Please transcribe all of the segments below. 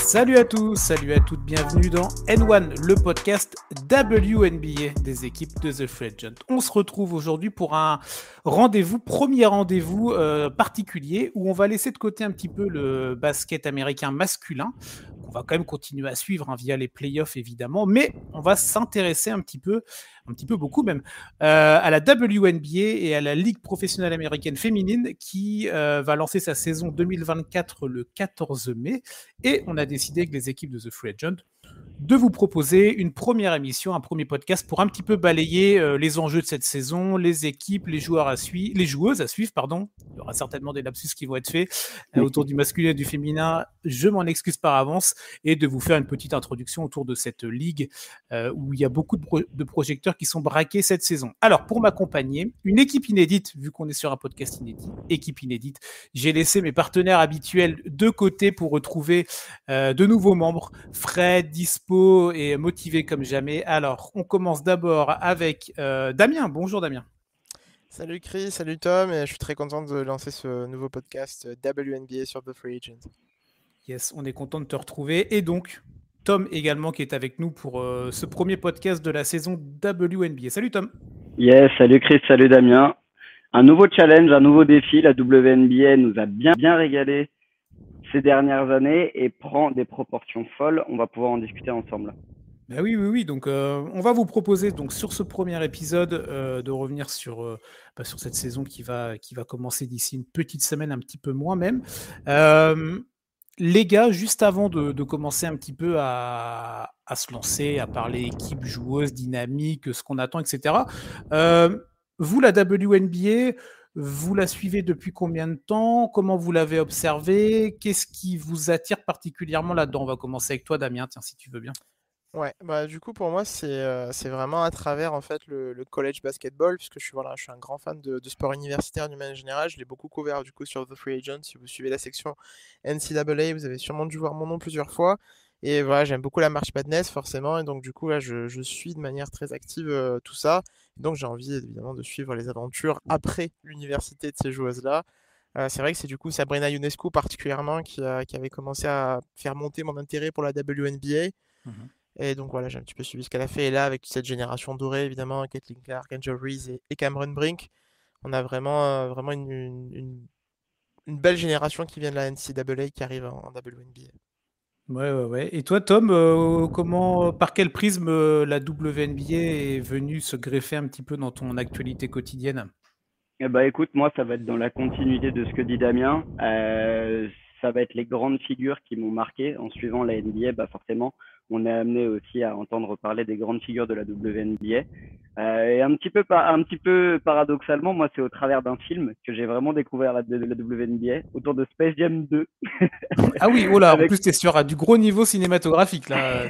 Salut à tous, salut à toutes, bienvenue dans N1, le podcast WNBA des équipes de The Free Agent. On se retrouve aujourd'hui pour un premier rendez-vous particulier où on va laisser de côté un petit peu le basket américain masculin. On va quand même continuer à suivre via les playoffs évidemment, mais on va s'intéresser un petit peu beaucoup même, à la WNBA et à la Ligue professionnelle américaine féminine qui va lancer sa saison 2024 le 14 mai. Et on a décidé avec les équipes de The Free Agent de vous proposer une première émission, un premier podcast pour un petit peu balayer les enjeux de cette saison, les équipes, les joueuses à suivre, pardon. Il y aura certainement des lapsus qui vont être faits autour du masculin et du féminin. Je m'en excuse par avance et de vous faire une petite introduction autour de cette ligue où il y a beaucoup de projecteurs qui sont braqués cette saison. Alors, pour m'accompagner, une équipe inédite, vu qu'on est sur un podcast inédite, j'ai laissé mes partenaires habituels de côté pour retrouver de nouveaux membres, frais, dispo et motivés comme jamais. Alors, on commence d'abord avec Damien. Bonjour Damien. Salut Chris, salut Tom, et je suis très content de lancer ce nouveau podcast WNBA sur The Free Agent. Yes, on est content de te retrouver. Et donc, Tom également qui est avec nous pour ce premier podcast de la saison WNBA. Salut Tom. Yes, salut Chris, salut Damien. Un nouveau challenge, un nouveau défi. La WNBA nous a bien régalé ces dernières années et prend des proportions folles. On va pouvoir en discuter ensemble. Ben oui. Donc, on va vous proposer donc sur ce premier épisode de revenir sur cette saison qui va commencer d'ici une petite semaine, un petit peu moins même. Les gars, juste avant de commencer un petit peu à se lancer, à parler équipe, joueuse, dynamique, ce qu'on attend, etc. Vous, la WNBA, vous la suivez depuis combien de temps? Comment vous l'avez observée? Qu'est-ce qui vous attire particulièrement là-dedans? On va commencer avec toi, Damien, tiens, si tu veux bien. Ouais, du coup pour moi c'est vraiment à travers en fait le college basketball, puisque je suis un grand fan de sport universitaire d'une manière générale. Je l'ai beaucoup couvert du coup sur The Free Agent. Si vous suivez la section NCAA, vous avez sûrement dû voir mon nom plusieurs fois. Et voilà, j'aime beaucoup la March Madness forcément, et donc du coup là je suis de manière très active tout ça. Donc j'ai envie évidemment de suivre les aventures après l'université de ces joueuses-là. C'est vrai que c'est du coup Sabrina Ionescu particulièrement qui avait commencé à faire monter mon intérêt pour la WNBA. Et donc voilà, j'ai un petit peu suivi ce qu'elle a fait. Et là, avec cette génération dorée, évidemment, Caitlin Clark, Angel Reese et Cameron Brink, on a vraiment une belle génération qui vient de la NCAA qui arrive en WNBA. Ouais. Et toi, Tom, par quel prisme la WNBA est venue se greffer un petit peu dans ton actualité quotidienne? Eh ben, écoute, moi, ça va être dans la continuité de ce que dit Damien. Ça va être les grandes figures qui m'ont marqué. En suivant la NBA, bah forcément, on est amené aussi à entendre parler des grandes figures de la WNBA. Et un petit peu paradoxalement, moi, c'est au travers d'un film que j'ai vraiment découvert la WNBA, autour de Space Jam 2. Ah oui, oh là, en Avec plus, t'es sur du gros niveau cinématographique, là.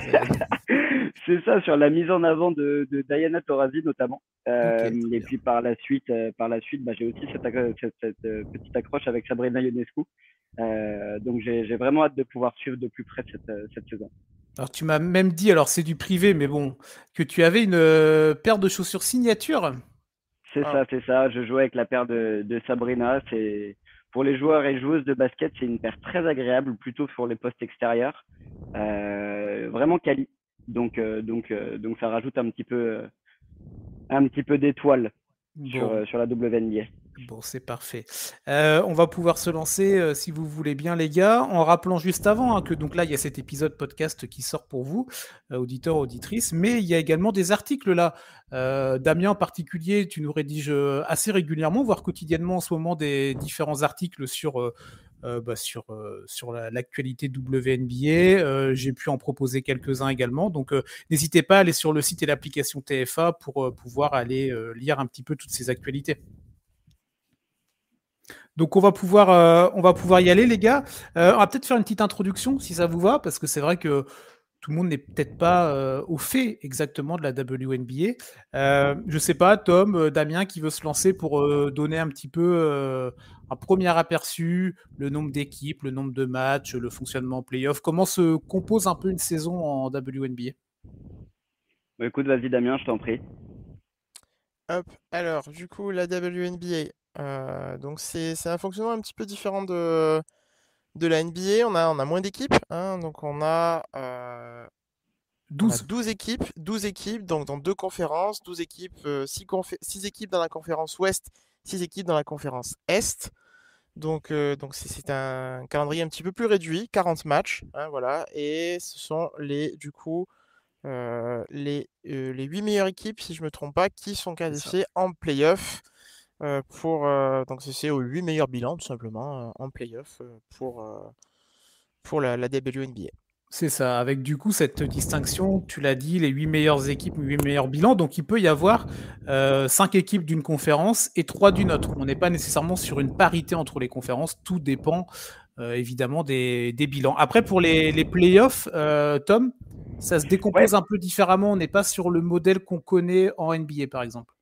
C'est ça, sur la mise en avant de Diana Taurasi notamment. Ok, très Et bien. puis par la suite, bah, j'ai aussi cette petite accroche avec Sabrina Ionescu. Donc j'ai vraiment hâte de pouvoir suivre de plus près cette saison. Alors, tu m'as même dit, alors c'est du privé, mais bon, que tu avais une paire de chaussures signature. Ah, C'est ça. Je joue avec la paire de Sabrina. C'est pour les joueurs et joueuses de basket, c'est une paire très agréable, plutôt sur les postes extérieurs. Vraiment quali. Donc ça rajoute un petit peu d'étoile Bon, sur la WNBA. Bon, c'est parfait. On va pouvoir se lancer, si vous voulez bien, les gars, en rappelant juste avant que donc là, il y a cet épisode podcast qui sort pour vous, auditeurs, auditrices, mais il y a également des articles là. Damien, en particulier, tu nous rédiges assez régulièrement, voire quotidiennement en ce moment, des différents articles sur l'actualité WNBA. J'ai pu en proposer quelques-uns également. Donc, n'hésitez pas à aller sur le site et l'application TFA pour pouvoir aller lire un petit peu toutes ces actualités. Donc on va pouvoir y aller, les gars. On va peut-être faire une petite introduction, si ça vous va, parce que c'est vrai que tout le monde n'est peut-être pas au fait exactement de la WNBA. Je sais pas, Tom, Damien, qui veut se lancer pour donner un petit peu un premier aperçu, le nombre d'équipes, le nombre de matchs, le fonctionnement en playoff. Comment se compose un peu une saison en WNBA? Bah, écoute, vas-y Damien, je t'en prie. hop, alors du coup la WNBA, donc c'est un fonctionnement un petit peu différent de la NBA, on a moins d'équipes, hein, donc on a 12. 12 équipes donc dans deux conférences, 12 équipes, 6 équipes dans la conférence Ouest, 6 équipes dans la conférence Est. Donc c'est un calendrier un petit peu plus réduit, 40 matchs, hein, voilà, et ce sont du coup, les 8 meilleures équipes, si je me trompe pas, qui sont qualifiées en play-off, donc c'est aux 8 meilleurs bilans, tout simplement, en play-off, pour la WNBA. C'est ça, avec du coup cette distinction, tu l'as dit, les 8 meilleures équipes, 8 meilleurs bilans. Donc il peut y avoir 5 équipes d'une conférence et 3 d'une autre. On n'est pas nécessairement sur une parité entre les conférences, tout dépend évidemment des bilans. Après, pour les playoffs, Tom, ça se décompose un peu différemment. On n'est pas sur le modèle qu'on connaît en NBA, par exemple.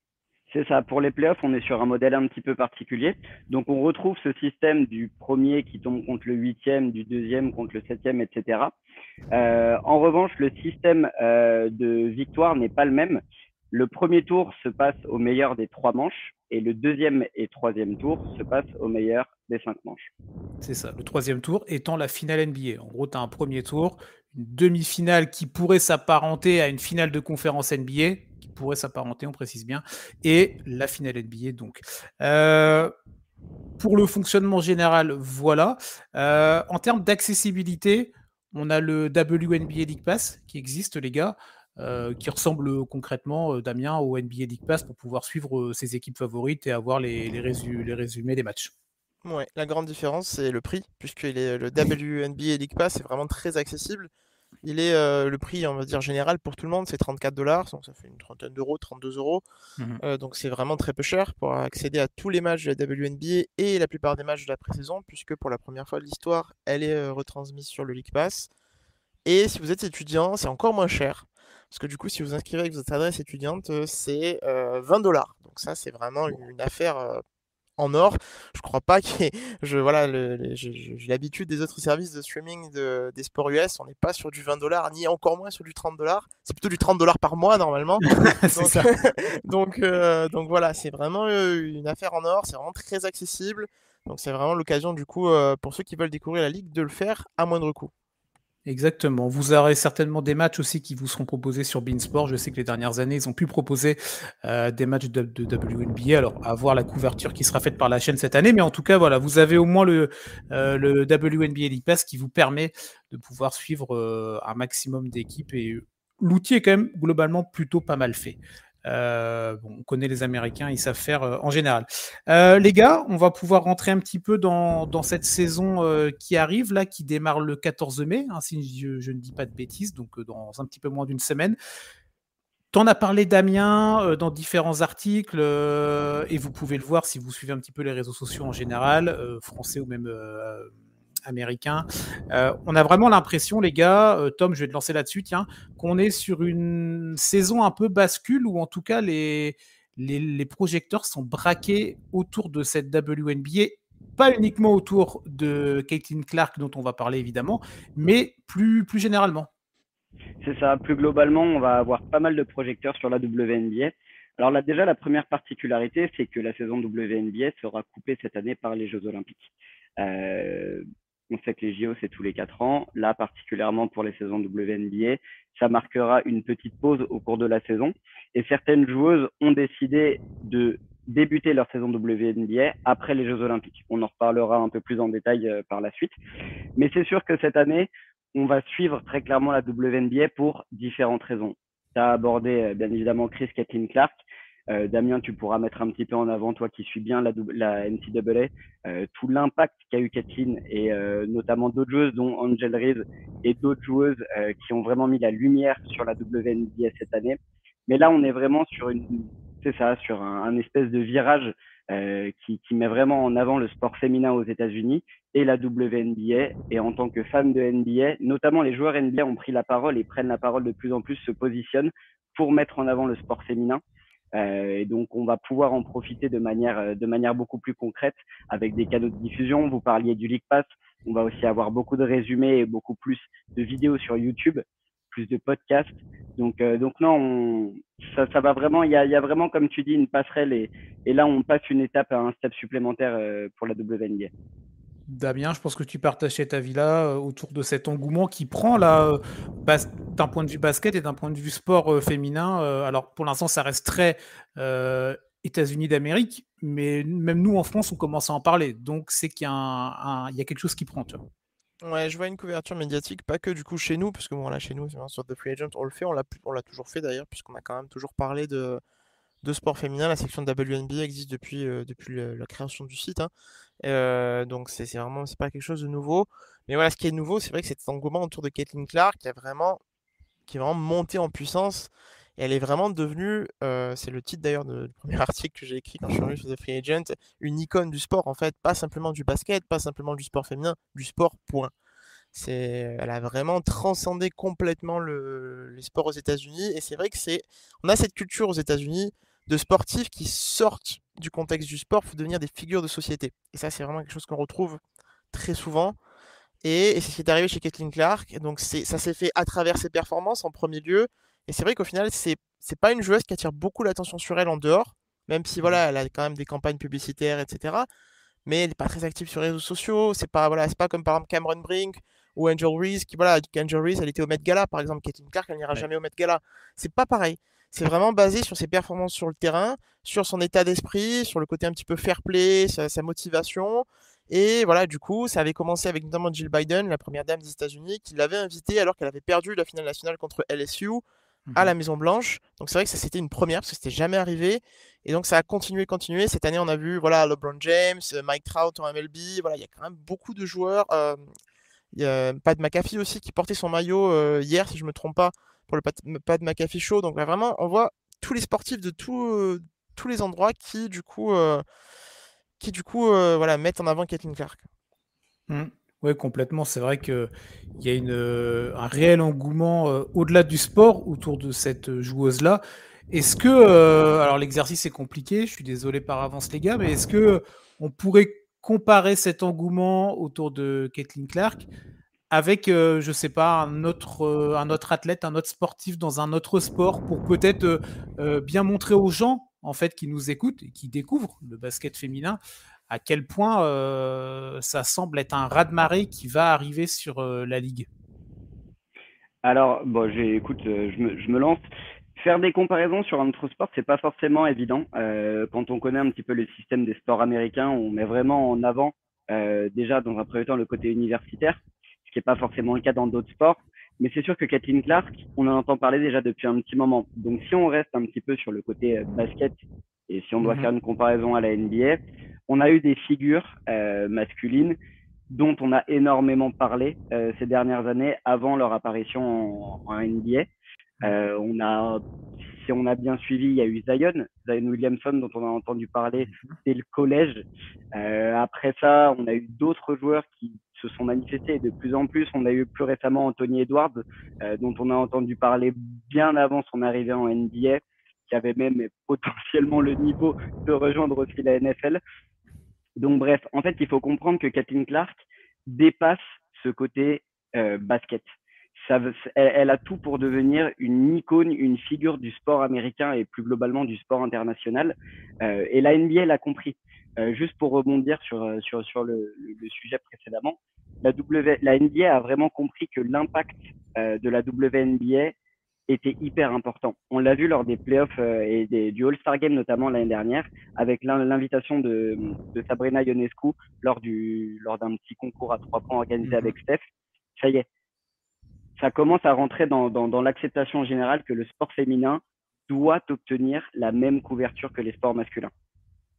C'est ça, pour les playoffs, on est sur un modèle un petit peu particulier. Donc on retrouve ce système du premier qui tombe contre le huitième, du deuxième contre le septième, etc. En revanche, le système de victoire n'est pas le même. Le premier tour se passe au meilleur des 3 manches et le deuxième et troisième tour se passe au meilleur des 5 manches. C'est ça, le troisième tour étant la finale NBA. En gros, tu as un premier tour, une demi-finale qui pourrait s'apparenter à une finale de conférence NBA, qui pourrait s'apparenter, on précise bien, et la finale NBA donc. Pour le fonctionnement général, voilà. En termes d'accessibilité, on a le WNBA League Pass qui existe, les gars, qui ressemble concrètement, Damien, au NBA League Pass pour pouvoir suivre ses équipes favorites et avoir les résumés des matchs. Ouais, la grande différence, c'est le prix, puisque le WNBA League Pass est vraiment très accessible. Le prix, on va dire, général pour tout le monde, c'est 34 $, donc ça fait une trentaine d'euros, 32 euros. Donc c'est vraiment très peu cher pour accéder à tous les matchs de la WNBA et la plupart des matchs de la pré-saison, puisque pour la première fois de l'histoire, elle est retransmise sur le League Pass. Et si vous êtes étudiant, c'est encore moins cher. Parce que du coup, si vous inscrivez avec votre adresse étudiante, c'est 20 $. Donc ça, c'est vraiment une affaire en or. Je crois pas que voilà, j'ai l'habitude des autres services de streaming des sports US. On n'est pas sur du 20 $, ni encore moins sur du 30 $. C'est plutôt du 30 $ par mois normalement. C'est ça. donc voilà, c'est vraiment une affaire en or. C'est vraiment très accessible. Donc c'est vraiment l'occasion du coup pour ceux qui veulent découvrir la ligue de le faire à moindre coût. Exactement. Vous aurez certainement des matchs aussi qui vous seront proposés sur beIN Sport. Je sais que les dernières années, ils ont pu proposer des matchs de WNBA. Alors, à voir la couverture qui sera faite par la chaîne cette année. Mais en tout cas, voilà, vous avez au moins le WNBA League Pass qui vous permet de pouvoir suivre un maximum d'équipes. Et l'outil est quand même globalement plutôt pas mal fait. On connaît les Américains, ils savent faire en général. Les gars, on va pouvoir rentrer un petit peu dans cette saison qui arrive, là, qui démarre le 14 mai, hein, si je ne dis pas de bêtises, donc dans un petit peu moins d'une semaine. T'en as parlé, Damien, dans différents articles, et vous pouvez le voir si vous suivez un petit peu les réseaux sociaux en général, français ou même américain. On a vraiment l'impression, les gars, Tom, je vais te lancer là-dessus, tiens, qu'on est sur une saison un peu bascule, ou en tout cas les projecteurs sont braqués autour de cette WNBA, pas uniquement autour de Caitlin Clark, dont on va parler évidemment, mais plus généralement. C'est ça, plus globalement, on va avoir pas mal de projecteurs sur la WNBA. Alors là, déjà, la première particularité, c'est que la saison WNBA sera coupée cette année par les Jeux Olympiques. On sait que les JO, c'est tous les 4 ans. Là, particulièrement pour les saisons WNBA, ça marquera une petite pause au cours de la saison. Et certaines joueuses ont décidé de débuter leur saison WNBA après les Jeux Olympiques. On en reparlera un peu plus en détail par la suite. Mais c'est sûr que cette année, on va suivre très clairement la WNBA pour différentes raisons. Tu as abordé bien évidemment Caitlin Clark. Damien, tu pourras mettre un petit peu en avant, toi qui suis bien la NCAA, tout l'impact qu'a eu Caitlin et notamment d'autres joueuses, dont Angel Reese et d'autres joueuses qui ont vraiment mis la lumière sur la WNBA cette année. Mais là, on est vraiment sur sur un espèce de virage qui met vraiment en avant le sport féminin aux États-Unis et la WNBA. Et en tant que fan de NBA, notamment les joueurs NBA ont pris la parole et prennent la parole de plus en plus, se positionnent pour mettre en avant le sport féminin. Et donc, on va pouvoir en profiter de manière beaucoup plus concrète avec des canaux de diffusion. Vous parliez du League Pass. On va aussi avoir beaucoup de résumés et beaucoup plus de vidéos sur YouTube, plus de podcasts. Donc non, ça va vraiment. Il y a vraiment, comme tu dis, une passerelle et là, on passe une étape, un step supplémentaire pour la WNBA. Damien, je pense que tu partages cet avis-là autour de cet engouement qui prend là, d'un point de vue basket et d'un point de vue sport féminin. Alors pour l'instant, ça reste très États-Unis d'Amérique, mais même nous en France, on commence à en parler. Donc c'est qu'il y a, il y a quelque chose qui prend. Tu vois. Ouais, je vois une couverture médiatique, pas que du coup chez nous, parce que bon là chez nous, sur The Free Agent, on le fait, on l'a toujours fait d'ailleurs, puisqu'on a quand même toujours parlé de sport féminin. La section de WNBA existe depuis la création du site, hein. Donc c'est vraiment, c'est pas quelque chose de nouveau. Mais voilà, ce qui est nouveau, c'est vrai que cet engouement autour de Caitlin Clark qui est vraiment montée en puissance. Et elle est vraiment devenue, c'est le titre d'ailleurs du premier article que j'ai écrit quand je suis revenu sur The Free Agent, une icône du sport en fait, pas simplement du basket, pas simplement du sport féminin, du sport point. Elle a vraiment transcendé complètement les sports aux États-Unis. Et c'est vrai que on a cette culture aux États-Unis de sportifs qui sortent du contexte du sport pour devenir des figures de société. Et ça, c'est vraiment quelque chose qu'on retrouve très souvent. Et c'est ce qui est arrivé chez Caitlin Clark. Donc ça s'est fait à travers ses performances en premier lieu. Et c'est vrai qu'au final, c'est pas une joueuse qui attire beaucoup l'attention sur elle en dehors, même si voilà, elle a quand même des campagnes publicitaires, etc. Mais elle n'est pas très active sur les réseaux sociaux. C'est pas, voilà, c'est pas comme par exemple Cameron Brink ou Angel Reese qui, voilà, Angel Reese, elle était au Met Gala par exemple. Caitlin Clark, elle n'ira jamais au Met Gala. C'est pas pareil. C'est vraiment basé sur ses performances sur le terrain, sur son état d'esprit, sur le côté un petit peu fair play, sa motivation. Et voilà, du coup, ça avait commencé avec notamment Jill Biden, la première dame des États-Unis, qui l'avait invitée alors qu'elle avait perdu la finale nationale contre LSU à la Maison Blanche. Donc c'est vrai que ça c'était une première parce que c'était jamais arrivé. Et donc ça a continué. Cette année, on a vu voilà LeBron James, Mike Trout en MLB. Voilà, il y a quand même beaucoup de joueurs. Il y a Pat McAfee aussi qui portait son maillot hier, si je me trompe pas, pour le Pat McAfee Show. Donc là, vraiment, on voit tous les sportifs de tous les endroits qui voilà, mettent en avant Caitlin Clark. Oui, complètement. C'est vrai qu'il y a un réel engouement au-delà du sport autour de cette joueuse-là. Est-ce que, alors l'exercice est compliqué, je suis désolé par avance les gars, mais est-ce que on pourrait comparer cet engouement autour de Caitlin Clark avec, je sais pas, un autre athlète, un autre sportif dans un autre sport pour peut-être bien montrer aux gens en fait qui nous écoutent et qui découvrent le basket féminin à quel point ça semble être un raz-de-marée qui va arriver sur la ligue. Alors, bon, écoute, je me lance. Faire des comparaisons sur un autre sport, c'est pas forcément évident. Quand on connaît un petit peu le système des sports américains, on met vraiment en avant déjà dans un premier temps le côté universitaire, ce qui n'est pas forcément le cas dans d'autres sports. Mais c'est sûr que Caitlin Clark, on en entend parler déjà depuis un petit moment. Donc si on reste un petit peu sur le côté basket et si on doit faire une comparaison à la NBA, on a eu des figures masculines dont on a énormément parlé ces dernières années avant leur apparition en NBA. Si on a bien suivi, il y a eu Zion Williamson, dont on a entendu parler dès le collège. Après ça, on a eu d'autres joueurs qui se sont manifestés. Et de plus en plus, on a eu plus récemment Anthony Edwards, dont on a entendu parler bien avant son arrivée en NBA, qui avait même potentiellement le niveau de rejoindre aussi la NFL. Donc bref, en fait, il faut comprendre que Caitlin Clark dépasse ce côté basket. Elle a tout pour devenir une icône, une figure du sport américain et plus globalement du sport international. Et la NBA l'a compris. Juste pour rebondir sur le sujet précédemment, la NBA a vraiment compris que l'impact de la WNBA était hyper important. On l'a vu lors des playoffs et du All-Star Game notamment l'année dernière, avec l'invitation de Sabrina Ionescu lors d'un petit concours à 3 points organisé avec Steph. Ça y est, ça commence à rentrer dans l'acceptation générale que le sport féminin doit obtenir la même couverture que les sports masculins.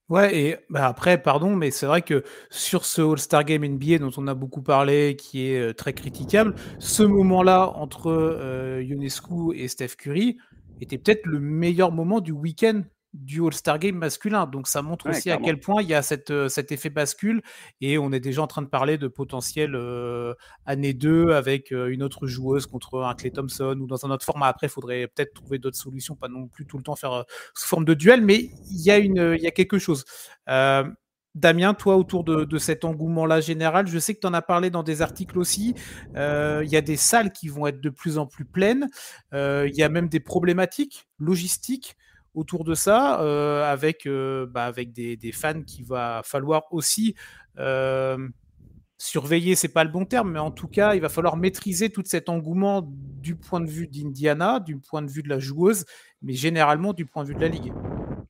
Ouais, et après, pardon, mais c'est vrai que sur ce All-Star Game NBA dont on a beaucoup parlé, qui est très critiquable, ce moment-là entre Ionescu et Steph Curry était peut-être le meilleur moment du week-end du All-Star Game masculin. Donc ça montre aussi clairement. à quel point il y a cet effet bascule et on est déjà en train de parler de potentiel année 2 avec une autre joueuse contre un Klay Thompson ou dans un autre format. Après, il faudrait peut-être trouver d'autres solutions, pas non plus tout le temps faire sous forme de duel, mais il y a quelque chose. Damien, toi, autour de cet engouement-là général, je sais que tu en as parlé dans des articles aussi. Il y a des salles qui vont être de plus en plus pleines. Il y a même des problématiques logistiques autour de ça, avec des fans qu'il va falloir aussi surveiller, c'est pas le bon terme, mais en tout cas, il va falloir maîtriser tout cet engouement du point de vue d'Indiana, du point de vue de la joueuse, mais généralement du point de vue de la ligue.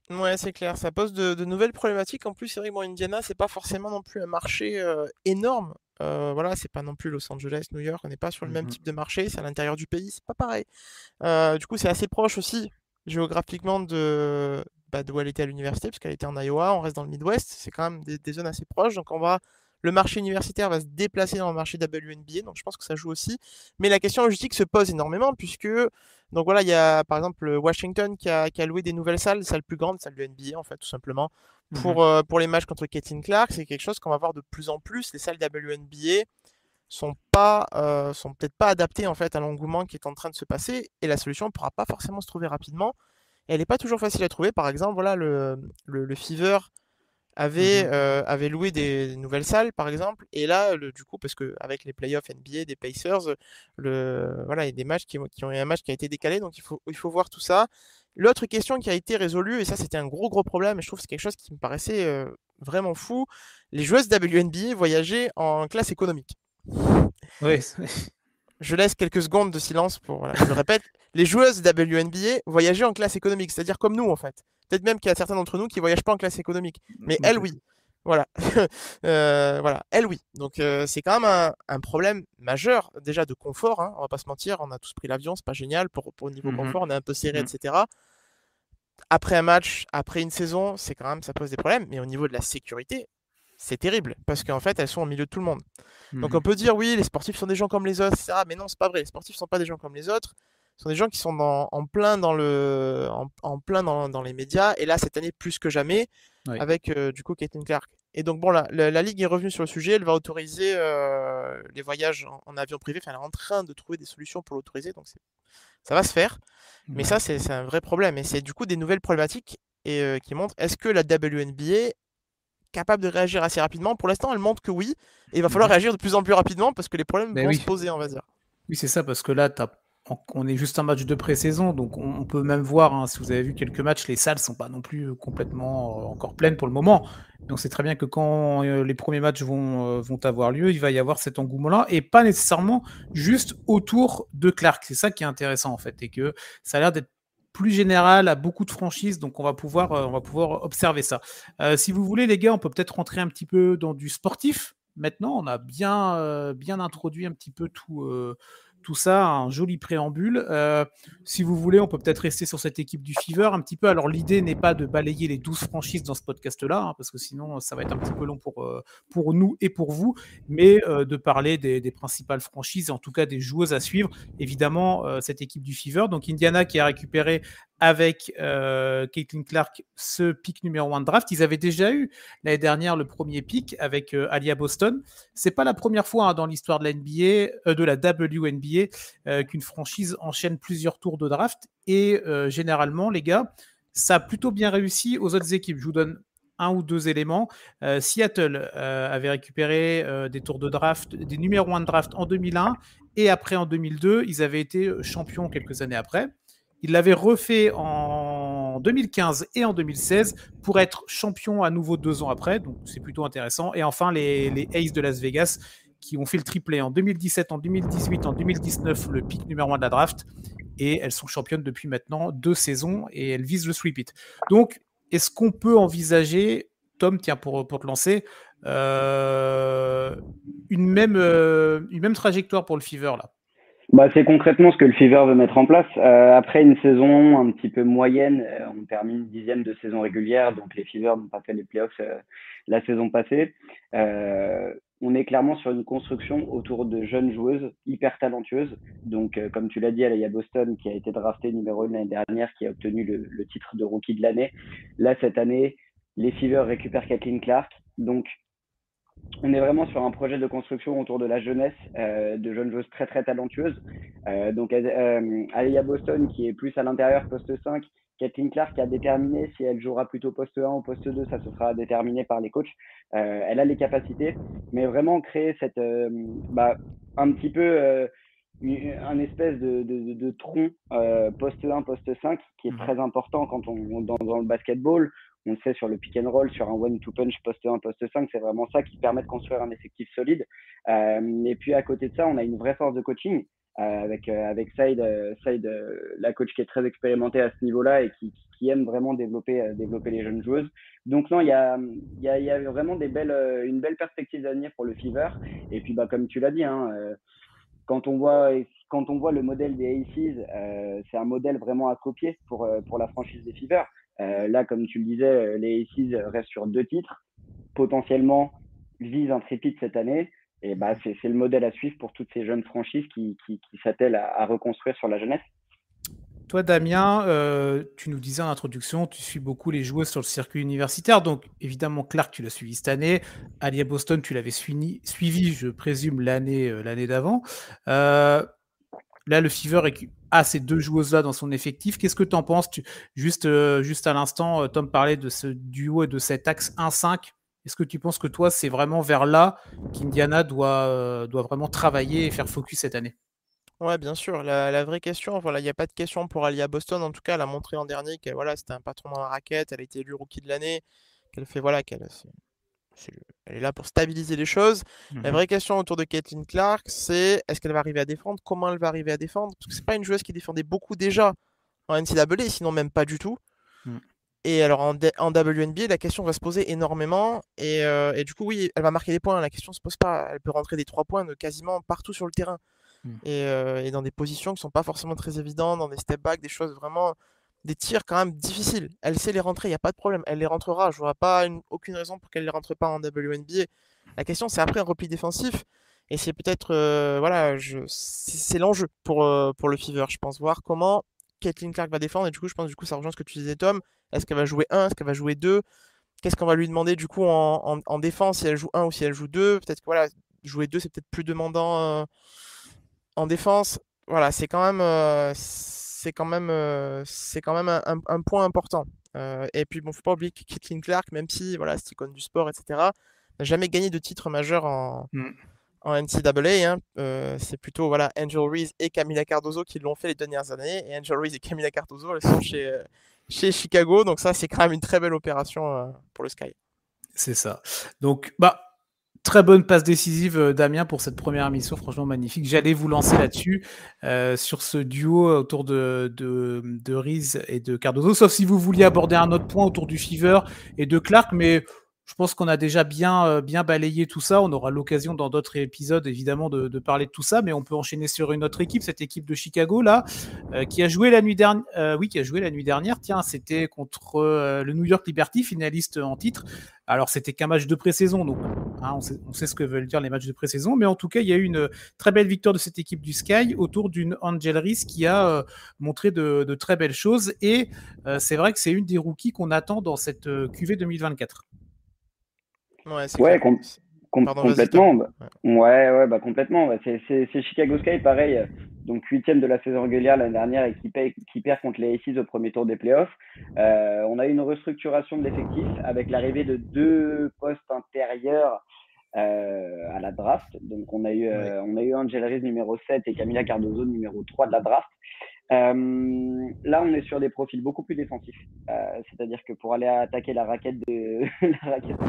Ouais, c'est clair, ça pose de nouvelles problématiques. En plus, c'est vrai que bon, Indiana, c'est pas forcément non plus un marché énorme. Voilà, c'est pas non plus Los Angeles, New York, on n'est pas sur le même type de marché, c'est à l'intérieur du pays, c'est pas pareil. Du coup, c'est assez proche aussi géographiquement de où elle était à l'université, puisqu'elle était en Iowa, on reste dans le Midwest, c'est quand même des zones assez proches, donc le marché universitaire va se déplacer dans le marché WNBA, donc je pense que ça joue aussi. Mais la question logistique se pose énormément, puisque donc voilà, il y a par exemple Washington qui a loué des nouvelles salles plus grandes, salles de NBA en fait, tout simplement, pour les matchs contre Caitlin Clark. C'est quelque chose qu'on va voir de plus en plus. Les salles WNBA sont peut-être pas adaptées en fait à l'engouement qui est en train de se passer, et la solution ne pourra pas forcément se trouver rapidement. Et elle n'est pas toujours facile à trouver. Par exemple, voilà, le Fever avait loué des nouvelles salles, par exemple, et là, du coup, parce qu'avec les playoffs NBA des Pacers, voilà, il y a des matchs qui ont eu un match qui a été décalé, donc il faut voir tout ça. L'autre question qui a été résolue, et ça c'était un gros problème, et je trouve que c'est quelque chose qui me paraissait vraiment fou, les joueuses WNBA voyageaient en classe économique. Oui. Je laisse quelques secondes de silence pour, voilà, je le répète, les joueuses WNBA voyageaient en classe économique, c'est-à-dire comme nous en fait. Peut-être même qu'il y a certains d'entre nous qui ne voyagent pas en classe économique, mais elles oui. Voilà. Voilà, elles oui. Donc c'est quand même un problème majeur déjà de confort, hein, on va pas se mentir, on a tous pris l'avion, c'est pas génial pour le niveau confort, on est un peu serré, etc. Après un match, après une saison, c'est quand même, ça pose des problèmes, mais au niveau de la sécurité, c'est terrible parce qu'en fait elles sont au milieu de tout le monde. Donc on peut dire oui, les sportifs sont des gens comme les autres, etc. Mais non, c'est pas vrai. Les sportifs sont pas des gens comme les autres. Ce sont des gens qui sont en plein dans les médias. Et là, cette année, plus que jamais, avec du coup Caitlin Clark. Et donc bon, la Ligue est revenue sur le sujet. Elle va autoriser les voyages en avion privé. Enfin, elle est en train de trouver des solutions pour l'autoriser. Donc ça va se faire. Mais ça, c'est un vrai problème. Et c'est du coup des nouvelles problématiques qui montrent est-ce que la WNBA capable de réagir assez rapidement. Pour l'instant, elle montre que oui, et il va falloir réagir de plus en plus rapidement parce que les problèmes vont se poser, on va dire. Oui, c'est ça, parce que là, on est juste un match de pré-saison, donc on peut même voir, hein, si vous avez vu quelques matchs, les salles ne sont pas non plus complètement encore pleines pour le moment. Donc c'est très bien que quand les premiers matchs vont avoir lieu, il va y avoir cet engouement-là, et pas nécessairement juste autour de Clark. C'est ça qui est intéressant en fait, et que ça a l'air d'être plus général à beaucoup de franchises, donc on va pouvoir observer ça. Si vous voulez, les gars, on peut peut-être rentrer un petit peu dans du sportif. Maintenant, on a bien introduit un petit peu tout ça, un joli préambule. Si vous voulez, on peut peut-être rester sur cette équipe du Fever un petit peu. Alors, l'idée n'est pas de balayer les 12 franchises dans ce podcast-là, hein, parce que sinon, ça va être un petit peu long pour nous et pour vous, mais de parler des principales franchises, en tout cas des joueuses à suivre. Évidemment, cette équipe du Fever, donc Indiana qui a récupéré avec Caitlin Clark ce pick numéro 1 de draft. Ils avaient déjà eu l'année dernière le premier pick avec Aliyah Boston. C'est pas la première fois dans l'histoire de la NBA, de la WNBA, qu'une franchise enchaîne plusieurs tours de draft. Et généralement, les gars, ça a plutôt bien réussi aux autres équipes. Je vous donne un ou deux éléments. Seattle avait récupéré des tours de draft, des numéros 1 de draft en 2001, et après en 2002, ils avaient été champions quelques années après. Il l'avait refait en 2015 et en 2016 pour être champion à nouveau 2 ans après, donc c'est plutôt intéressant. Et enfin, les Aces de Las Vegas qui ont fait le triplé en 2017, en 2018, en 2019, le pick numéro 1 de la draft. Et elles sont championnes depuis maintenant 2 saisons et elles visent le sweep-it. Donc, est-ce qu'on peut envisager, Tom, tiens, pour te lancer, une même trajectoire pour le Fever là? Bah, c'est concrètement ce que le Fever veut mettre en place. Après une saison un petit peu moyenne, on termine 10e de saison régulière, donc les Fever n'ont pas fait les playoffs la saison passée. On est clairement sur une construction autour de jeunes joueuses hyper talentueuses. Donc, comme tu l'as dit, Aliyah Boston, qui a été draftée numéro 1 l'année dernière, qui a obtenu le titre de rookie de l'année. Là, cette année, les Fever récupèrent Caitlin Clark. Donc, on est vraiment sur un projet de construction autour de la jeunesse, de jeunes joueuses très très talentueuses. Donc Aliyah Boston qui est plus à l'intérieur, poste 5, Caitlin Clark qui a déterminé si elle jouera plutôt poste 1 ou poste 2, ça se sera déterminé par les coachs. Elle a les capacités, mais vraiment créer cette, un petit peu un espèce de tronc poste 1, poste 5 qui est très important quand dans le basketball on le sait sur le pick and roll, sur un one-two punch poste 1, poste 5, c'est vraiment ça qui permet de construire un effectif solide. Et puis à côté de ça, on a une vraie force de coaching avec Saïd, la coach qui est très expérimentée à ce niveau-là et qui aime vraiment développer les jeunes joueuses. Donc non, il y a vraiment une belle perspective d'avenir pour le Fever. Et puis comme tu l'as dit, quand on voit le modèle des Aces, c'est un modèle vraiment à copier pour la franchise des Fever. Là, comme tu le disais, les Aces restent sur 2 titres, potentiellement visent un tripit cette année. Et c'est le modèle à suivre pour toutes ces jeunes franchises qui s'attellent à reconstruire sur la jeunesse. Toi, Damien, tu nous disais en introduction, tu suis beaucoup les joueuses sur le circuit universitaire. Donc, évidemment, Clark, tu l'as suivi cette année. Aliyah Boston, tu l'avais suivi, je présume, l'année d'avant. Là, le Fever a ces 2 joueuses-là dans son effectif. Qu'est-ce que tu en penses? Juste à l'instant, Tom parlait de ce duo et de cet axe 1-5. Est-ce que tu penses que toi, c'est vraiment vers là qu'Indiana doit vraiment travailler et faire focus cette année? Ouais, bien sûr. La vraie question, voilà, il n'y a pas de question pour Aliyah Boston. En tout cas, elle a montré l'an dernier qu'elle, voilà, c'était un patron dans la raquette. Elle a été élue rookie de l'année. Qu'elle fait, voilà, elle est là pour stabiliser les choses. La vraie question autour de Caitlin Clark, c'est est-ce qu'elle va arriver à défendre? Comment elle va arriver à défendre? Parce que c'est pas une joueuse qui défendait beaucoup déjà en NCAA, sinon même pas du tout. Et alors en WNBA, la question va se poser énormément. Et du coup, oui, elle va marquer des points. La question se pose pas. Elle peut rentrer des 3 points de quasiment partout sur le terrain. Et dans des positions qui sont pas forcément très évidentes, dans des step back, des choses vraiment, des tirs quand même difficiles. Elle sait les rentrer, il n'y a pas de problème. Elle les rentrera. Je vois pas aucune raison pour qu'elle les rentre pas en WNBA. La question, c'est après un repli défensif. Et c'est peut-être, c'est l'enjeu pour le Fever. Je pense voir comment Caitlin Clark va défendre. Et du coup, je pense ça rejoint ce que tu disais, Tom. Est-ce qu'elle va jouer 1? Est-ce qu'elle va jouer 2? Qu'est-ce qu'on va lui demander du coup en défense, si elle joue 1 ou si elle joue 2? Peut-être que voilà, jouer 2, c'est peut-être plus demandant en défense. Voilà, c'est quand même un point important. Et puis bon, faut pas oublier que Caitlin Clark, même si voilà, c'est icône du sport, etc., n'a jamais gagné de titre majeur en NCAA. C'est plutôt voilà, Angel Reese et Camila Cardozo qui l'ont fait les dernières années. Et Angel Reese et Camila Cardozo, elles sont chez Chicago. Donc ça, c'est quand même une très belle opération pour le Sky. C'est ça. Donc, très bonne passe décisive, Damien, pour cette première émission, franchement magnifique. J'allais vous lancer là-dessus, sur ce duo autour de Reese et de Cardozo, sauf si vous vouliez aborder un autre point autour du Fever et de Clark, mais je pense qu'on a déjà bien balayé tout ça. On aura l'occasion dans d'autres épisodes, évidemment, de parler de tout ça, mais on peut enchaîner sur une autre équipe, cette équipe de Chicago, là, qui a joué la nuit dernière. Tiens, c'était contre le New York Liberty, finaliste en titre. Alors, c'était qu'un match de pré-saison, donc on sait ce que veulent dire les matchs de pré-saison, mais en tout cas, il y a eu une très belle victoire de cette équipe du Sky autour d'une Angel Reese qui a montré de très belles choses, et c'est vrai que c'est une des rookies qu'on attend dans cette QV 2024. Ouais, c'est Ouais, clair. complètement. Complètement. C'est Chicago Sky, pareil. Donc 8e de la saison régulière l'année dernière et qui perd contre les Aces au premier tour des playoffs. On a eu une restructuration de l'effectif avec l'arrivée de 2 postes intérieurs à la draft. Donc on a eu Angel Reese numéro 7 et Camila Cardozo numéro 3 de la draft. Là, on est sur des profils beaucoup plus défensifs. C'est-à-dire que pour aller attaquer la raquette de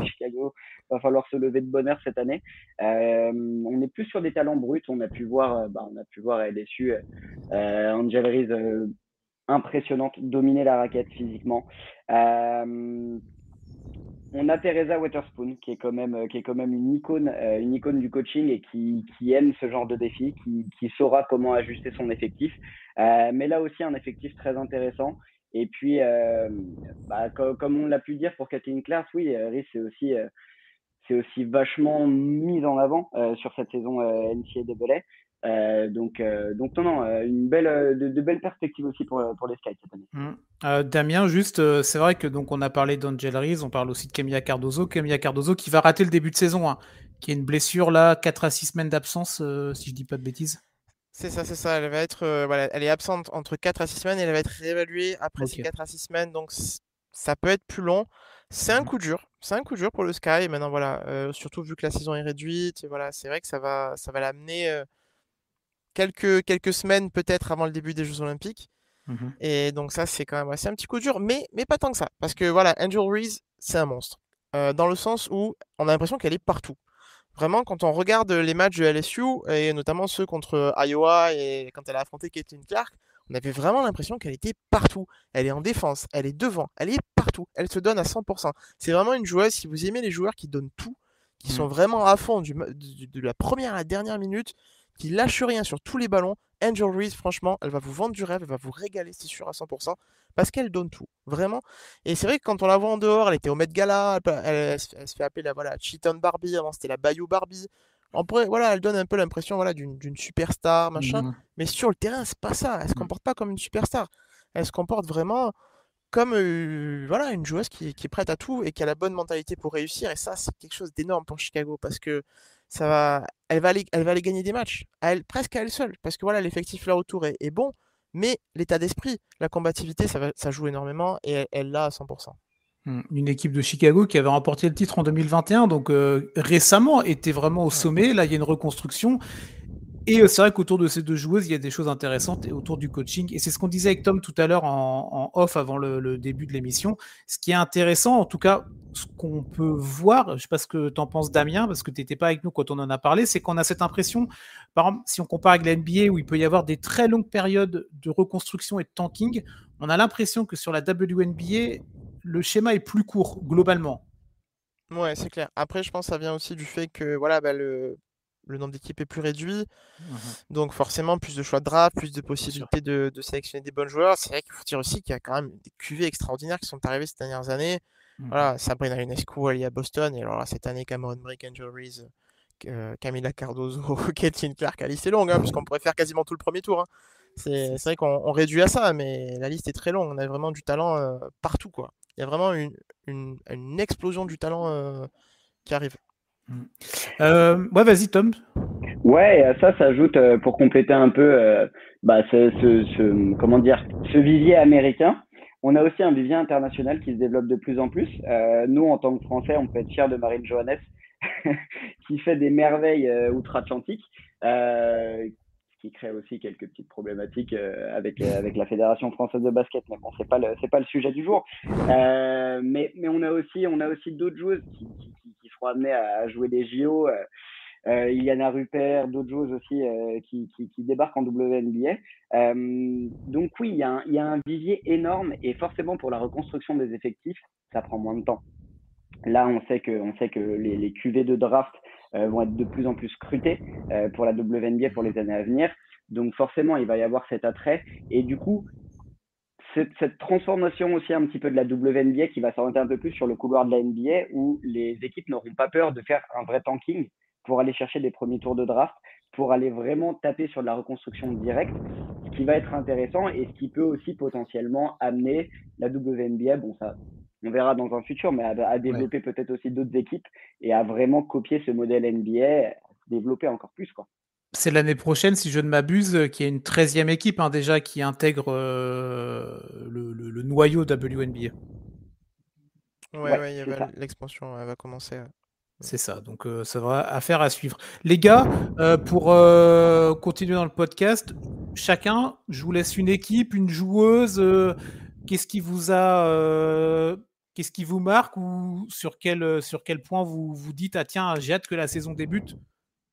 Chicago, va falloir se lever de bonne heure cette année. On est plus sur des talents bruts. On a pu voir à LSU Angel Reese impressionnante, dominer la raquette physiquement. On a Teresa Weatherspoon qui est quand même une icône du coaching et qui aime ce genre de défi, qui saura comment ajuster son effectif. Mais là aussi un effectif très intéressant. Et puis comme on l'a pu dire pour Caitlin Clark, oui, Reese c'est aussi vachement mise en avant sur cette saison NCAA. Donc non, de belles perspectives aussi pour les Sky cette année. Damien, juste, c'est vrai que donc on a parlé d'Angel Reese, on parle aussi de Camila Cardozo qui va rater le début de saison, qui a une blessure là, 4 à 6 semaines d'absence, si je dis pas de bêtises. C'est ça. Elle va être, elle est absente entre 4 à 6 semaines et elle va être réévaluée après ces 4 à 6 semaines. Donc ça peut être plus long. C'est un coup dur. C'est un coup dur pour le Sky. Et maintenant, voilà, surtout vu que la saison est réduite, et voilà, c'est vrai que ça va l'amener quelques semaines peut-être avant le début des Jeux Olympiques. Mhm. Et donc ça, c'est quand même un petit coup dur, mais pas tant que ça. Parce que voilà, Angel Reese, c'est un monstre. Dans le sens où on a l'impression qu'elle est partout. Vraiment, quand on regarde les matchs de LSU, et notamment ceux contre Iowa et quand elle a affronté Caitlin Clark, on avait vraiment l'impression qu'elle était partout. Elle est en défense, elle est devant, elle est partout. Elle se donne à 100%. C'est vraiment une joueuse, si vous aimez les joueurs qui donnent tout, qui sont vraiment à fond de la première à la dernière minute, qui lâchent rien sur tous les ballons, Angel Reese, franchement, elle va vous vendre du rêve, elle va vous régaler, c'est sûr, à 100%, parce qu'elle donne tout, vraiment. Et c'est vrai que quand on la voit en dehors, elle était au Met Gala, elle se fait appeler la voilà, Cheaton Barbie, avant c'était la Bayou Barbie. Voilà, elle donne un peu l'impression voilà, d'une superstar, machin. Mhm. Mais sur le terrain, c'est pas ça. Elle se comporte pas comme une superstar. Elle se comporte vraiment comme voilà, une joueuse qui est prête à tout et qui a la bonne mentalité pour réussir. Et ça, c'est quelque chose d'énorme pour Chicago parce que elle va aller gagner des matchs presque à elle seule. Parce que voilà, l'effectif là autour est bon, mais l'état d'esprit, la combativité, ça joue énormément et elle l'a à 100%. Une équipe de Chicago qui avait remporté le titre en 2021, donc récemment était vraiment au Ouais. sommet. Là, il y a une reconstruction. Et c'est vrai qu'autour de ces deux joueuses, il y a des choses intéressantes et autour du coaching. Et c'est ce qu'on disait avec Tom tout à l'heure en off avant le début de l'émission. Ce qui est intéressant, en tout cas, ce qu'on peut voir, je ne sais pas ce que tu en penses, Damien, parce que tu n'étais pas avec nous quand on en a parlé, c'est qu'on a cette impression, par exemple, si on compare avec la NBA où il peut y avoir des très longues périodes de reconstruction et de tanking, on a l'impression que sur la WNBA, le schéma est plus court, globalement. Ouais, c'est clair. Après, je pense que ça vient aussi du fait que voilà, le nombre d'équipes est plus réduit. Donc forcément, plus de choix de draft, plus de possibilités de sélectionner des bons joueurs. C'est vrai qu'il faut dire aussi qu'il y a quand même des QV extraordinaires qui sont arrivés ces dernières années. Voilà, Sabrina Ionescu, elle est à Boston. Et alors là, cette année, Cameron Brink, Angel Reese, Camila Cardozo, Caitlin Clark, la liste est longue, puisqu'on pourrait faire quasiment tout le premier tour. C'est vrai qu'on réduit à ça, mais la liste est très longue. On a vraiment du talent partout, quoi. Il y a vraiment une explosion du talent qui arrive. Ouais, vas-y, Tom. Ouais, et à ça s'ajoute, pour compléter un peu comment dire, ce vivier américain, on a aussi un vivier international qui se développe de plus en plus. Nous, en tant que Français, on peut être fiers de Marine Johannes, qui fait des merveilles outre-Atlantique, ce qui crée aussi quelques petites problématiques avec la Fédération française de basket. Mais bon, c'est pas le sujet du jour. Mais on a aussi d'autres joueuses qui seront amenées à jouer des JO. Iliana Rupert, d'autres joueuses aussi qui débarquent en WNBA. Donc oui, il y a un vivier énorme et forcément pour la reconstruction des effectifs, ça prend moins de temps. Là, on sait que les QV de draft vont être de plus en plus scrutés pour la WNBA pour les années à venir. Donc forcément, il va y avoir cet attrait. Et du coup, cette transformation aussi un petit peu de la WNBA qui va s'orienter un peu plus sur le couloir de la NBA où les équipes n'auront pas peur de faire un vrai tanking pour aller chercher des premiers tours de draft, pour aller vraiment taper sur de la reconstruction directe, ce qui va être intéressant et ce qui peut aussi potentiellement amener la WNBA, bon ça on verra dans un futur, mais à développer peut-être aussi d'autres équipes et à vraiment copier ce modèle NBA, développer encore plus, quoi. C'est l'année prochaine, si je ne m'abuse, qu'il y a une 13e équipe déjà qui intègre le noyau WNBA. Ouais, il y avait l'expansion, elle va commencer. C'est ça, donc ça va affaire à suivre. Les gars, pour continuer dans le podcast, chacun, je vous laisse une équipe, une joueuse. Qu'est-ce qui vous marque ou sur quel point vous vous dites, ah tiens, j'ai hâte que la saison débute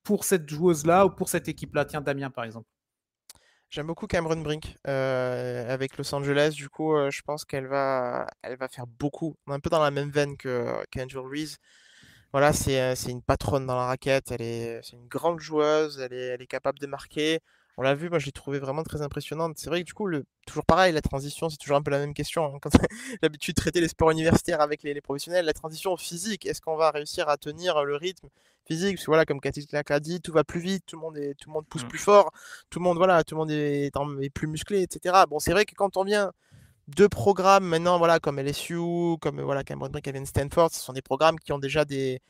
pour cette joueuse-là ou pour cette équipe-là. Tiens, Damien, par exemple. J'aime beaucoup Cameron Brink avec Los Angeles. Du coup, je pense qu'elle va faire beaucoup. Un peu dans la même veine qu'Angel Reese. Voilà, c'est une patronne dans la raquette. C'est une grande joueuse. Elle est capable de marquer. On l'a vu, moi je l'ai trouvée vraiment très impressionnante. C'est vrai que du coup, toujours pareil, la transition, c'est toujours un peu la même question. Quand j'ai l'habitude de traiter les sports universitaires avec les professionnels, la transition physique, est-ce qu'on va réussir à tenir le rythme physique? Parce que voilà, comme Cathy Clark a dit, tout va plus vite, tout le monde pousse plus fort, tout le monde est plus musclé, etc. Bon, c'est vrai que quand on vient de programmes maintenant, voilà, comme LSU, comme voilà, Cameron Brink et Stanford, ce sont des programmes qui ont déjà des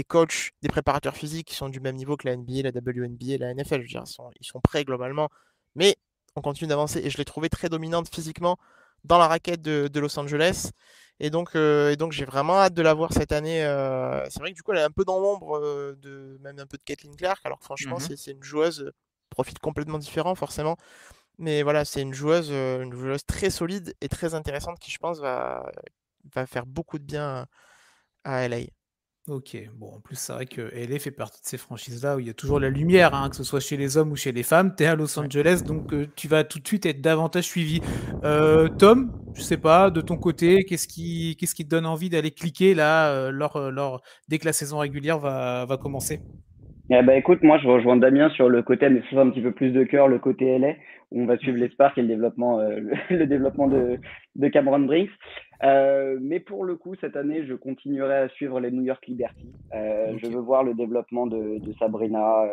coachs, des préparateurs physiques qui sont du même niveau que la NBA, la WNBA, la NFL. Je veux dire, ils sont prêts globalement, mais on continue d'avancer et je l'ai trouvée très dominante physiquement dans la raquette de Los Angeles. Et donc j'ai vraiment hâte de la voir cette année. C'est vrai que du coup, elle est un peu dans l'ombre même un peu de Caitlin Clark, alors que franchement, c'est une joueuse profil complètement différent, forcément. Mais voilà, c'est une joueuse très solide et très intéressante qui, je pense, va faire beaucoup de bien à LA. Ok, bon, en plus, c'est vrai que LA fait partie de ces franchises-là où il y a toujours la lumière, hein, que ce soit chez les hommes ou chez les femmes. Tu es à Los Ouais. Angeles, donc tu vas tout de suite être davantage suivi. Tom, je sais pas, de ton côté, qu'est-ce qui te donne envie d'aller cliquer là, dès que la saison régulière va commencer? Eh ben, écoute, moi, je rejoins Damien sur le côté, mais c'est un petit peu plus de cœur, le côté LA, où on va suivre les Mhm. Sparks et le développement, le développement de Cameron Brink. Mais pour le coup, cette année, je continuerai à suivre les New York Liberty. Je Ok. veux voir le développement de Sabrina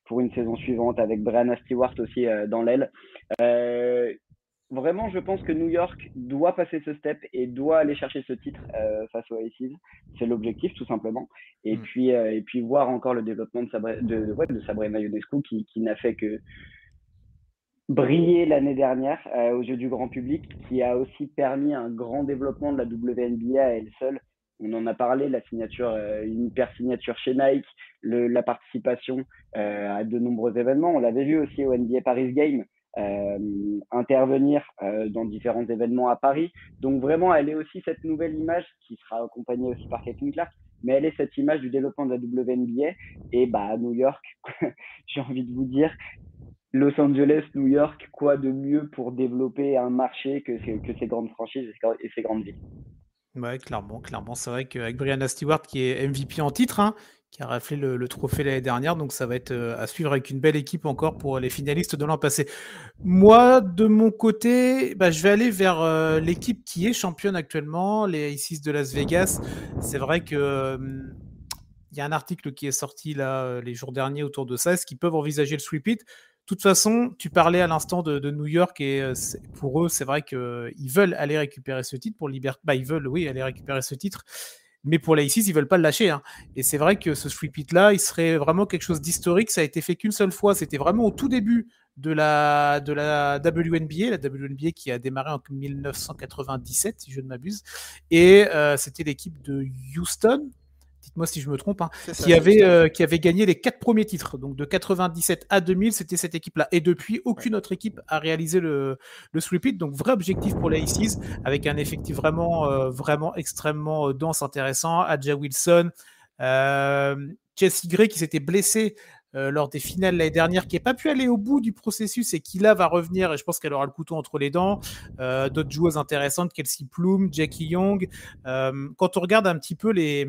pour une saison suivante, avec Brianna Stewart aussi dans l'aile. Euh, Vraiment, je pense que New York doit passer ce step et doit aller chercher ce titre face aux Aces. C'est l'objectif, tout simplement. Mm. Et puis voir encore le développement de Sabrina Ionescu qui n'a fait que briller l'année dernière aux yeux du grand public, qui a aussi permis un grand développement de la WNBA à elle seule. On en a parlé, la signature, une hyper signature chez Nike, la participation à de nombreux événements. On l'avait vu aussi au NBA Paris Games, intervenir dans différents événements à Paris. Donc vraiment, elle est aussi cette nouvelle image qui sera accompagnée aussi par Caitlin Clark, mais elle est cette image du développement de la WNBA. Et bah, à New York, j'ai envie de vous dire, Los Angeles, New York, quoi de mieux pour développer un marché que ces grandes franchises et ces grandes villes. Ouais, clairement, clairement. C'est vrai qu'avec Brianna Stewart, qui est MVP en titre, hein, qui a raflé le trophée l'année dernière, donc ça va être à suivre avec une belle équipe encore pour les finalistes de l'an passé. Moi, de mon côté, bah, je vais aller vers l'équipe qui est championne actuellement, les Aces de Las Vegas. C'est vrai que il y a un article qui est sorti là les jours derniers autour de ça. Est-ce qu'ils peuvent envisager le sweep it? De toute façon, tu parlais à l'instant de New York et pour eux, c'est vrai qu'ils veulent aller récupérer ce titre pour Liberty. Bah, ils veulent, oui, aller récupérer ce titre. Mais pour la ISIS, ils veulent pas le lâcher, hein. Et c'est vrai que ce sweep it là, il serait vraiment quelque chose d'historique. Ça a été fait qu'une seule fois. C'était vraiment au tout début de la WNBA, la WNBA qui a démarré en 1997, si je ne m'abuse. Et c'était l'équipe de Houston, dites-moi si je me trompe, hein, C'est ça, qui c'est avait, Houston. euh, qui avait gagné les 4 premiers titres. Donc de 97 à 2000, c'était cette équipe-là. Et depuis, Ouais. aucune autre équipe a réalisé le sweep-it. Donc vrai objectif pour les Aces, avec un effectif vraiment extrêmement dense, intéressant. Adja Wilson, Jessie Gray qui s'était blessée lors des finales l'année dernière, qui n'a pas pu aller au bout du processus et qui là va revenir, et je pense qu'elle aura le couteau entre les dents. D'autres joueuses intéressantes, Kelsey Plum, Jackie Young. Quand on regarde un petit peu les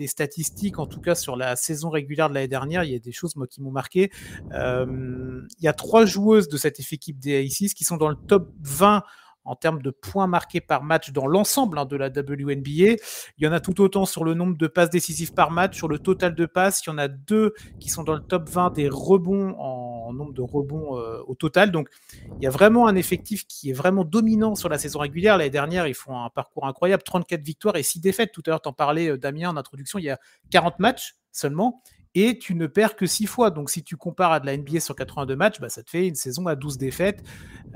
statistiques, en tout cas sur la saison régulière de l'année dernière, il y a des choses moi, qui m'ont marqué. Il y a 3 joueuses de cette équipe des Aces qui sont dans le top 20 en termes de points marqués par match dans l'ensemble de la WNBA. Il y en a tout autant sur le nombre de passes décisives par match, sur le total de passes. Il y en a 2 qui sont dans le top 20 des rebonds en nombre de rebonds au total. Donc, il y a vraiment un effectif qui est vraiment dominant sur la saison régulière. L'année dernière, ils font un parcours incroyable, 34 victoires et 6 défaites. Tout à l'heure, tu en parlais, Damien, en introduction, il y a 40 matchs seulement. Et tu ne perds que 6 fois. Donc, si tu compares à de la NBA sur 82 matchs, bah, ça te fait une saison à 12 défaites.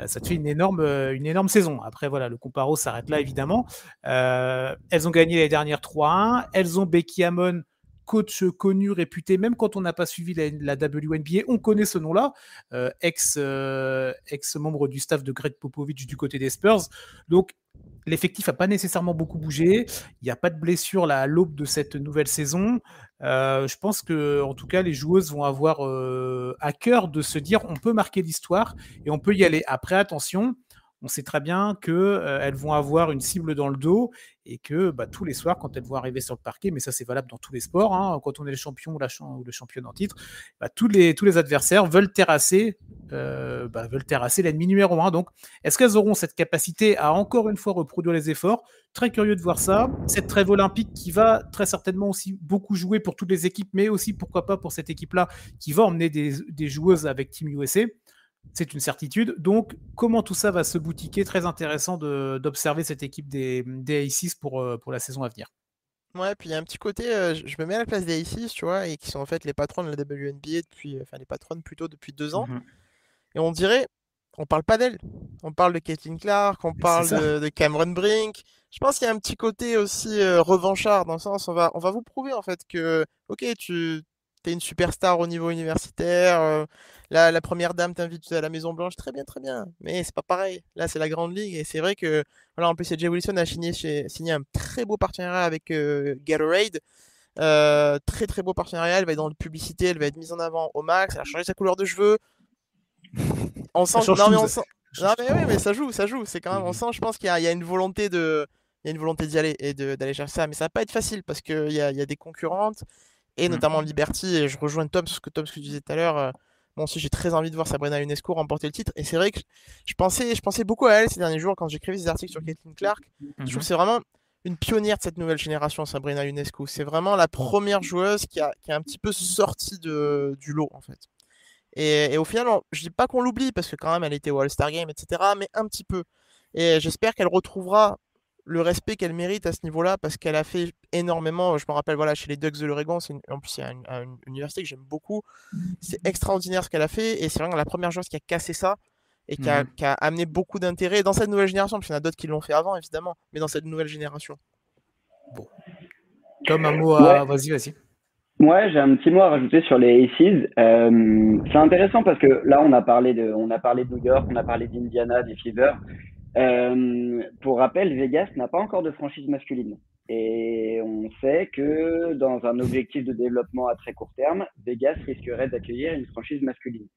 Ça te fait une énorme saison. Après, voilà, le comparo s'arrête là, évidemment. Elles ont gagné les dernières 3-1. Elles ont Becky Hammon, coach connu, réputé, même quand on n'a pas suivi la WNBA, on connaît ce nom-là, ex-membre du staff de Greg Popovich du côté des Spurs. Donc, l'effectif n'a pas nécessairement beaucoup bougé. Il n'y a pas de blessure là, à l'aube de cette nouvelle saison. Je pense que, en tout cas, les joueuses vont avoir à cœur de se dire on peut marquer l'histoire et on peut y aller. Après, attention, on sait très bien qu'elles vont avoir une cible dans le dos et que bah, tous les soirs, quand elles vont arriver sur le parquet, mais ça c'est valable dans tous les sports, hein, quand on est le champion ou le championne en titre, bah, tous les adversaires veulent terrasser l'ennemi numéro 1. Donc, est-ce qu'elles auront cette capacité à encore une fois reproduire les efforts? Très curieux de voir ça. Cette trêve olympique qui va très certainement aussi beaucoup jouer pour toutes les équipes, mais aussi pourquoi pas pour cette équipe-là qui va emmener des joueuses avec Team USA. C'est une certitude. Donc, comment tout ça va se boutiquer? Très intéressant d'observer cette équipe des Aces pour la saison à venir. Ouais, puis il y a un petit côté, je me mets à la place des Aces, tu vois, et qui sont en fait les patronnes de la WNBA depuis, enfin les patronnes plutôt depuis 2 ans. Mhm. Et on dirait, on parle pas d'elle. On parle de Caitlin Clark, on C'est parle ça. de Cameron Brink. Je pense qu'il y a un petit côté aussi revanchard, dans le sens, on va vous prouver en fait que, ok, t'es une superstar au niveau universitaire. La première dame t'invite à la Maison Blanche, très bien, mais c'est pas pareil. Là, c'est la grande ligue et c'est vrai que voilà, en plus, Jay Wilson a signé un très beau partenariat avec Gatorade. Très très beau partenariat. Elle va être dans la publicité, elle va être mise en avant au max. Elle a changé sa couleur de cheveux. On sent. Non mais on sent. Non mais oui, mais ça joue. C'est quand même. On sent, je pense qu'il y a une volonté d'y aller et d'aller chercher ça, mais ça va pas être facile parce qu'il y a des concurrentes et notamment Liberty. Et je rejoins Tom sur ce que tu disais tout à l'heure. Moi aussi, j'ai très envie de voir Sabrina Ionescu remporter le titre. Et c'est vrai que je pensais beaucoup à elle ces derniers jours quand j'écrivais des articles sur Caitlin Clark. Je trouve que c'est vraiment une pionnière de cette nouvelle génération, Sabrina Ionescu. C'est vraiment la première joueuse qui est un petit peu sortie du lot, en fait. Et au final, je dis pas qu'on l'oublie, parce que quand même, elle était au All-Star Game, etc., mais un petit peu. Et j'espère qu'elle retrouvera le respect qu'elle mérite à ce niveau-là, parce qu'elle a fait énormément. Je me rappelle, voilà, chez les Ducks de l'Oregon, en plus, il y a une université que j'aime beaucoup. C'est extraordinaire ce qu'elle a fait, et c'est vraiment la première joueuse qui a cassé ça, et qui a amené beaucoup d'intérêt dans cette nouvelle génération, parce qu'il y en a d'autres qui l'ont fait avant, évidemment, mais dans cette nouvelle génération. Bon. Tom, un mot à... Vas-y. Ouais, j'ai un petit mot à rajouter sur les Aces. C'est intéressant parce que là, on a parlé de New York, on a parlé d'Indiana, des Fever. Pour rappel, Vegas n'a pas encore de franchise masculine. Et on sait que dans un objectif de développement à très court terme, Vegas risquerait d'accueillir une franchise masculine.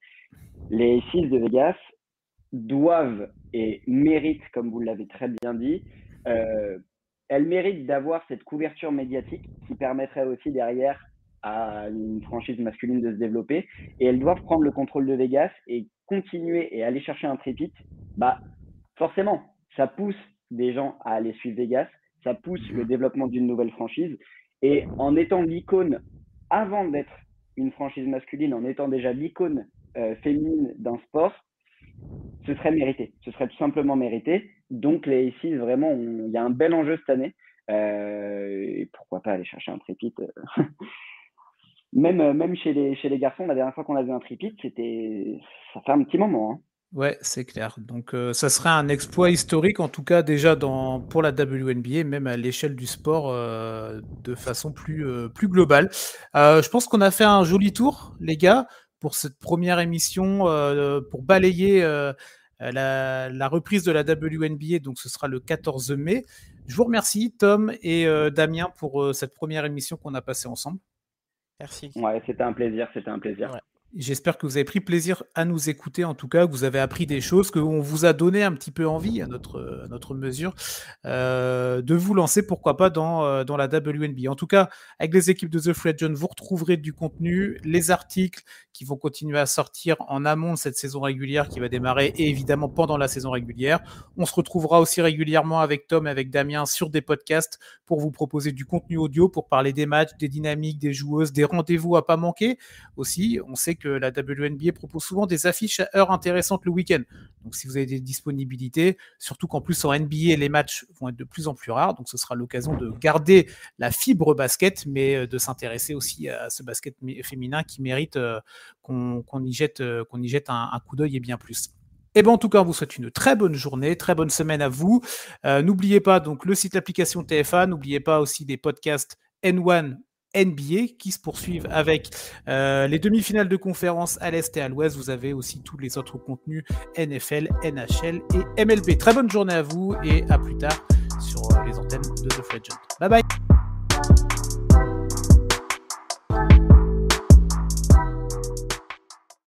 Les Aces de Vegas doivent et méritent, comme vous l'avez très bien dit, elles méritent d'avoir cette couverture médiatique qui permettrait aussi derrière à une franchise masculine de se développer, et elles doivent prendre le contrôle de Vegas et continuer et aller chercher un tripit. Bah, forcément, ça pousse des gens à aller suivre Vegas, ça pousse le développement d'une nouvelle franchise, et en étant l'icône, avant d'être une franchise masculine, en étant déjà l'icône féminine d'un sport, ce serait mérité, ce serait tout simplement mérité. Donc les Aces, vraiment, il y a un bel enjeu cette année, et pourquoi pas aller chercher un tripit Même chez les garçons, la dernière fois qu'on a vu un tripit, ça fait un petit moment. Hein. Ouais, c'est clair. Donc, ça serait un exploit historique, en tout cas déjà pour la WNBA, même à l'échelle du sport, de façon plus globale. Je pense qu'on a fait un joli tour, les gars, pour cette première émission, pour balayer la reprise de la WNBA. Donc, ce sera le 14 mai. Je vous remercie, Tom et Damien, pour cette première émission qu'on a passée ensemble. Merci. Ouais, c'était un plaisir. Ouais. J'espère que vous avez pris plaisir à nous écouter, en tout cas, que vous avez appris des choses, qu'on vous a donné un petit peu envie, à notre mesure, de vous lancer, pourquoi pas, dans la WNBA. En tout cas, avec les équipes de The Free Agent, vous retrouverez du contenu, les articles qui vont continuer à sortir en amont de cette saison régulière qui va démarrer, et évidemment pendant la saison régulière. On se retrouvera aussi régulièrement avec Tom et avec Damien sur des podcasts pour vous proposer du contenu audio, pour parler des matchs, des dynamiques, des joueuses, des rendez-vous à pas manquer. Aussi, on sait que la WNBA propose souvent des affiches à heures intéressantes le week-end. Donc, si vous avez des disponibilités, surtout qu'en plus en NBA, les matchs vont être de plus en plus rares. Donc, ce sera l'occasion de garder la fibre basket, mais de s'intéresser aussi à ce basket féminin qui mérite qu'on y jette un coup d'œil et bien plus. Et bien, en tout cas, on vous souhaite une très bonne journée, très bonne semaine à vous. N'oubliez pas donc le site l'application TF1. N'oubliez pas aussi des podcasts N1 NBA qui se poursuivent avec les demi-finales de conférence à l'Est et à l'Ouest. Vous avez aussi tous les autres contenus NFL, NHL et MLB. Très bonne journée à vous et à plus tard sur les antennes de The Free Agent. Bye bye.